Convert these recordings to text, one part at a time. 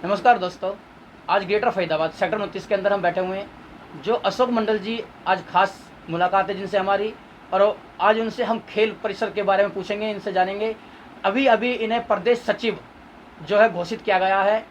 नमस्कार दोस्तों, आज ग्रेटर फरीदाबाद सेक्टर 29 के अंदर हम बैठे हुए हैं। जो अशोक मंडल जी आज खास मुलाकात है जिनसे हमारी, और आज उनसे हम खेल परिसर के बारे में पूछेंगे, इनसे जानेंगे। अभी अभी इन्हें प्रदेश सचिव जो है घोषित किया गया है।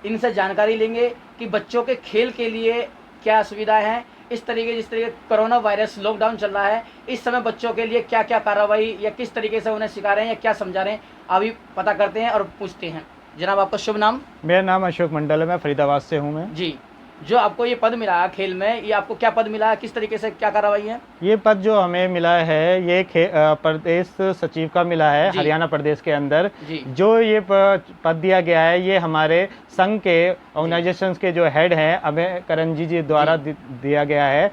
इनसे जानकारी लेंगे कि बच्चों के खेल के लिए क्या सुविधाएं हैं। इस तरीके जिस तरीके कोरोना वायरस लॉकडाउन चल रहा है, इस समय बच्चों के लिए क्या क्या कार्रवाई या किस तरीके से उन्हें सिखा रहे हैं या क्या समझा रहे हैं, अभी पता करते हैं और पूछते हैं। जनाब, आपका शुभ नाम? मेरा नाम अशोक मंडल है, मैं फरीदाबाद से हूँ। मैं जी, जो आपको ये पद मिला है खेल में, ये आपको क्या पद मिला है, किस तरीके से क्या कार्रवाई है? ये पद जो हमें मिला है ये प्रदेश सचिव का मिला है हरियाणा प्रदेश के अंदर। जो ये पद दिया गया है ये हमारे संघ के ऑर्गेनाइजेशंस के जो हेड हैं अभय करंजी जी द्वारा दिया गया है।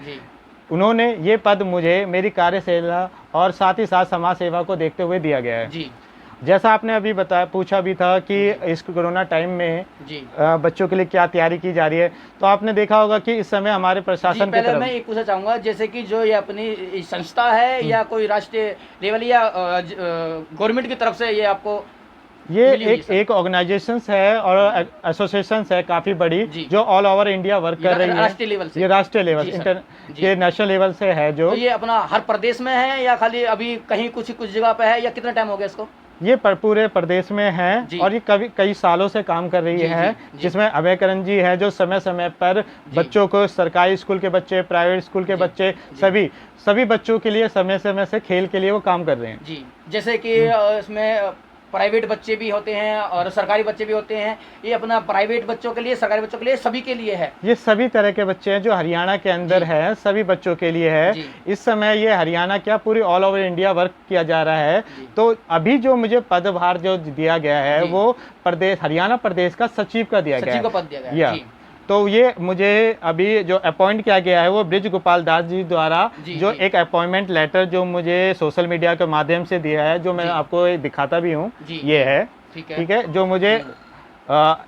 उन्होंने ये पद मुझे मेरी कार्यशैली और साथ ही साथ समाज सेवा को देखते हुए दिया गया है। जैसा आपने अभी पूछा भी था कि इस कोरोना टाइम में बच्चों के लिए क्या तैयारी की जा रही है, तो आपने देखा होगा कि इस समय हमारे प्रशासन की तरफ मैं एक पूछना चाहूँगा, जैसे कि जो ये अपनी संस्था है या कोई राष्ट्रीय लेवल या गवर्नमेंट की तरफ से ये आपको ये एक ऑर्गेनाइजेशंस है और एसोसिएशंस है काफ़ी बड़ी, जो ऑल ओवर इंडिया वर्क कर रही है। राष्ट्रीय लेवल से, ये राष्ट्रीय लेवल ये नेशनल लेवल से है। जो तो ये अपना हर प्रदेश में है या खाली अभी कहीं कुछ जगह पे है, या कितना टाइम हो गया इसको? ये पूरे प्रदेश में है और ये कई सालों से काम कर रही है। जिसमें अभय करण जी है जो समय समय पर बच्चों को, सरकारी स्कूल के बच्चे, प्राइवेट स्कूल के बच्चे, सभी बच्चों के लिए समय समय से खेल के लिए वो काम कर रहे हैं। जी, जैसे कि इसमें प्राइवेट बच्चे भी होते हैं और सरकारी बच्चे भी होते हैं। ये अपना प्राइवेट बच्चों के लिए, सरकारी बच्चों के लिए, सभी के लिए है। ये सभी तरह के बच्चे हैं जो हरियाणा के अंदर है, सभी बच्चों के लिए है। इस समय ये हरियाणा क्या पूरी ऑल ओवर इंडिया वर्क किया जा रहा है। तो अभी जो मुझे पदभार जो दिया गया है वो हरियाणा प्रदेश का सचिव का दिया गया है। पद दिया गया है। तो ये मुझे अभी जो अपॉइंट किया गया है वो ब्रिज गोपाल दास जी द्वारा जो एक अपॉइंटमेंट लेटर जो मुझे सोशल मीडिया के माध्यम से दिया है, जो मैं आपको दिखाता भी हूँ, ये है। ठीक है, जो मुझे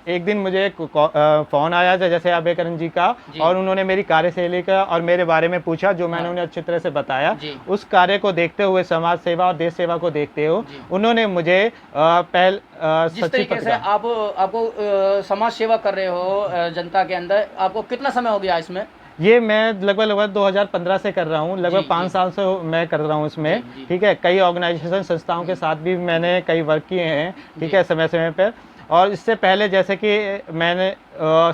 एक दिन मुझे फ़ोन आया जैसे अभय करण जी का, और उन्होंने मेरी कार्यशैली का और मेरे बारे में पूछा, जो मैंने उन्हें अच्छी तरह से बताया। उस कार्य को देखते हुए, समाज सेवा और देश सेवा को देखते हुए, उन्होंने मुझे जिस तरीके से आपको समाज सेवा कर रहे हो जनता के अंदर, आपको कितना समय हो गया इसमें? ये मैं लगभग 2015 से कर रहा हूँ, लगभग 5 साल से मैं कर रहा हूँ इसमें। ठीक है, कई ऑर्गेनाइजेशन संस्थाओं के साथ भी मैंने कई वर्क किए हैं। ठीक है, समय समय पर। और इससे पहले जैसे कि मैंने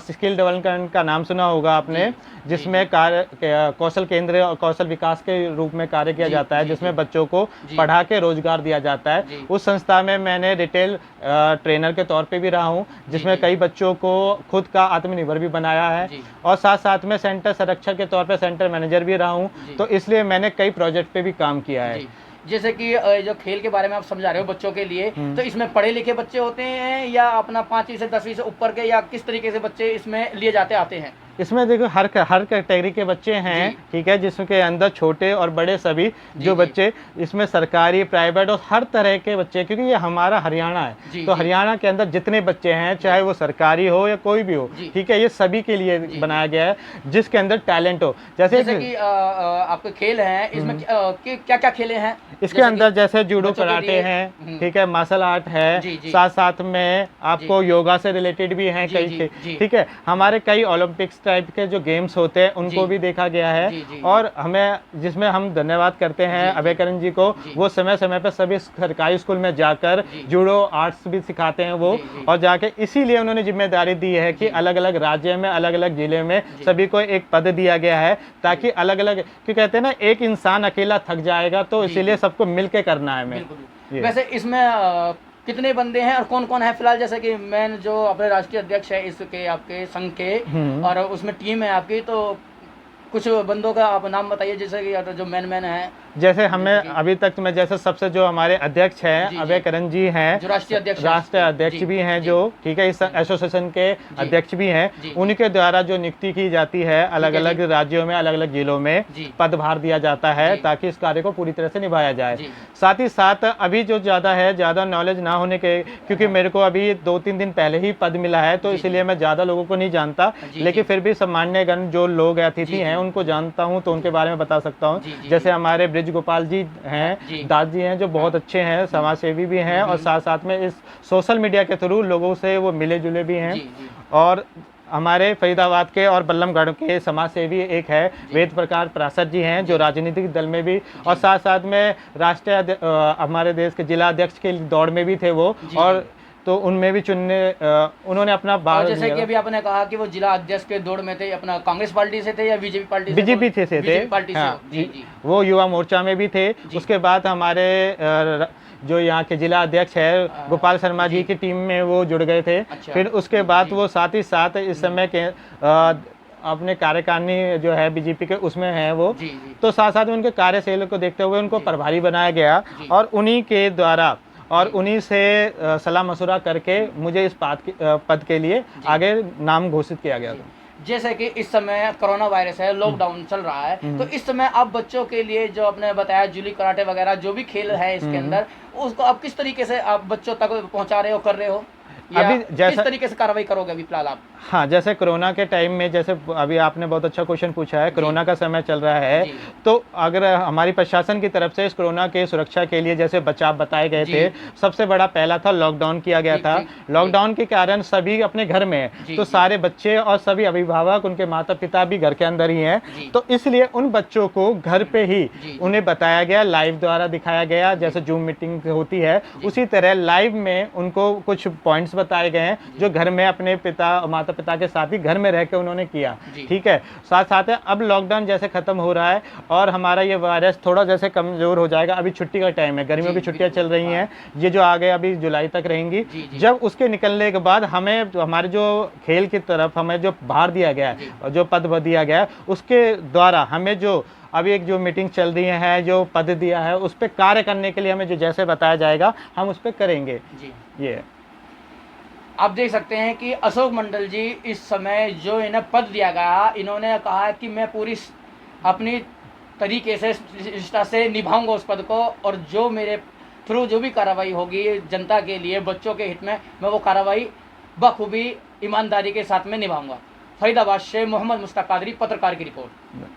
स्किल डेवलपमेंट का नाम सुना होगा आपने, जिसमें कौशल केंद्र और कौशल विकास के रूप में कार्य किया जाता है, जिसमें बच्चों को पढ़ा के रोजगार दिया जाता है। उस संस्था में मैंने रिटेल ट्रेनर के तौर पे भी रहा हूँ, जिसमें कई बच्चों को खुद का आत्मनिर्भर भी बनाया है। और साथ साथ में सेंटर संरक्षक के तौर पे सेंटर मैनेजर भी रहा हूँ। तो इसलिए मैंने कई प्रोजेक्ट पे भी काम किया है। जैसे कि जो खेल के बारे में आप समझा रहे हो बच्चों के लिए, तो इसमें पढ़े लिखे बच्चे होते हैं या अपना 5वीं से 10वीं से ऊपर के, या किस तरीके से बच्चे इसमें लिए आते हैं? इसमें देखो हर कैटेगरी के बच्चे हैं। ठीक है, जिसके अंदर छोटे और बड़े सभी जो बच्चे, इसमें सरकारी, प्राइवेट और हर तरह के बच्चे, क्योंकि ये हमारा हरियाणा है। तो हरियाणा के अंदर जितने बच्चे हैं, चाहे वो सरकारी हो या कोई भी हो, ठीक है, ये सभी के लिए बनाया गया है, जिसके अंदर टैलेंट हो। जैसे कि आपके खेल हैं, इसमें क्या क्या खेले हैं? इसके अंदर जैसे जूडो, कराटे हैं, ठीक है, मार्शल आर्ट है, साथ साथ में आपको योगा से रिलेटेड भी हैं कई। ठीक है, हमारे कई ओलंपिक्स टाइप के जो गेम्स होते हैं उनको भी देखा गया है। और हमें, जिसमें हम धन्यवाद करते हैं अभय करण जी को, वो समय समय पर सभी सरकारी स्कूल में जाकर जूडो आर्ट्स भी सिखाते हैं वो। और जाके इसीलिए उन्होंने जिम्मेदारी दी है कि अलग अलग राज्य में, अलग अलग जिले में सभी को एक पद दिया गया है, ताकि अलग अलग, क्योंकि कहते हैं ना, एक इंसान अकेला थक जाएगा, तो इसीलिए सबको मिलके करना है हमें। वैसे इसमें कितने बंदे हैं और कौन कौन है फिलहाल? जैसे कि मैन जो अपने राष्ट्रीय अध्यक्ष है इसके, आपके संघ के, और उसमें टीम है आपकी, तो कुछ बंदों का आप नाम बताइए, जैसे कि जो मैन है। जैसे हमें अभी तक में जैसे सबसे जो हमारे अध्यक्ष हैं अभय करण जी हैं, जो राष्ट्रीय अध्यक्ष भी हैं, जो ठीक है इस एसोसिएशन के अध्यक्ष भी हैं, उनके द्वारा जो नियुक्ति की जाती है अलग अलग राज्यों में, अलग अलग जिलों में पदभार दिया जाता है, ताकि इस कार्य को पूरी तरह से निभाया जाए। साथ ही साथ अभी जो ज़्यादा नॉलेज ना होने के, क्योंकि मेरे को अभी 2-3 दिन पहले ही पद मिला है, तो इसलिए मैं ज़्यादा लोगों को नहीं जानता, लेकिन फिर भी सम्मान्य गण जो लोग अतिथि हैं उनको जानता हूँ तो उनके बारे में बता सकता हूँ। जी, जी, जैसे हमारे ब्रिज गोपाल जी जी। हैं, दास जी हैं, जो बहुत अच्छे हैं, समाज सेवी भी हैं और साथ साथ में इस सोशल मीडिया के थ्रू लोगों से वो मिले जुले भी हैं। जी, जी। और हमारे फरीदाबाद के और बल्लमगढ़ के समाज सेवी एक है वेद प्रकाश प्रासद जी हैं, जो राजनीतिक दल में भी और साथ साथ में राष्ट्रीय हमारे देश के जिला अध्यक्ष के दौड़ में भी थे वो, जी, और तो उनमें भी उन्होंने अपना और भाग जैसे कि लिया। अभी आपने कहा कि वो जिला अध्यक्ष के दौड़ में थे, अपना कांग्रेस पार्टी से थे या बीजेपी पार्टी से? बीजेपी से थे। बीजेपी पार्टी से हाँ, हो। जी, जी। वो युवा मोर्चा में भी थे। उसके बाद हमारे जो यहाँ के जिला अध्यक्ष है गोपाल शर्मा जी की टीम में वो जुड़ गए थे। अच्छा। फिर उसके बाद वो साथ ही साथ इस समय के अपने कार्यकारिणी जो है बीजेपी के उसमें है वो। जी, जी। तो साथ साथ में उनके कार्यशैली को देखते हुए उनको प्रभारी बनाया गया और उन्हीं के द्वारा और उन्हीं से सलाह मशुरा करके मुझे इस पद के लिए आगे नाम घोषित किया गया था। जैसे कि इस समय कोरोना वायरस है, लॉकडाउन चल रहा है, तो इस समय आप बच्चों के लिए जो आपने बताया जूली कराटे वगैरह जो भी खेल है इसके अंदर, उसको आप किस तरीके से आप बच्चों तक पहुंचा रहे हो, कर रहे हो, या अभी किस तरीके से कार्रवाई करोगे अभी फिलहाल आप? हाँ, जैसे कोरोना के टाइम में, जैसे अभी आपने बहुत अच्छा क्वेश्चन पूछा है, कोरोना का समय चल रहा है, तो अगर हमारी प्रशासन की तरफ से इस कोरोना के सुरक्षा के लिए जैसे बचाव बताए गए थे, सबसे बड़ा पहला था लॉकडाउन किया गया था। लॉकडाउन के कारण सभी अपने घर में हैं, तो सारे बच्चे और सभी अभिभावक, उनके माता पिता भी घर के अंदर ही हैं, तो इसलिए उन बच्चों को घर पे ही उन्हें बताया गया, लाइव द्वारा दिखाया गया, जैसे जूम मीटिंग होती है उसी तरह लाइव में उनको कुछ पॉइंट्स बताए गए हैं जो घर में अपने माता पिता के साथ ही घर में रह के उन्होंने किया। ठीक है, साथ साथ है अब लॉकडाउन जैसे खत्म हो रहा है और हमारा ये वायरस थोड़ा जैसे कमजोर हो जाएगा, अभी छुट्टी का टाइम है, गर्मियों की छुट्टियां चल रही हैं, ये जो आगे अभी जुलाई तक रहेंगी, जब उसके निकलने के बाद हमें हमारे जो खेल की तरफ हमें जो भार दिया गया है और जो पद दिया गया है उसके द्वारा हमें जो अभी एक जो मीटिंग चल रही है, जो पद दिया है उस पर कार्य करने के लिए हमें जो जैसे बताया जाएगा हम उस पर करेंगे। ये आप देख सकते हैं कि अशोक मंडल जी इस समय जो इन्हें पद दिया गया, इन्होंने कहा कि मैं पूरी अपनी तरीके से निष्ठा से निभाऊंगा उस पद को, और जो मेरे थ्रू जो भी कार्रवाई होगी जनता के लिए, बच्चों के हित में, मैं वो कार्रवाई बखूबी ईमानदारी के साथ में निभाऊंगा। फरीदाबाद से मोहम्मद मुश्ताक कादरी, पत्रकार की रिपोर्ट।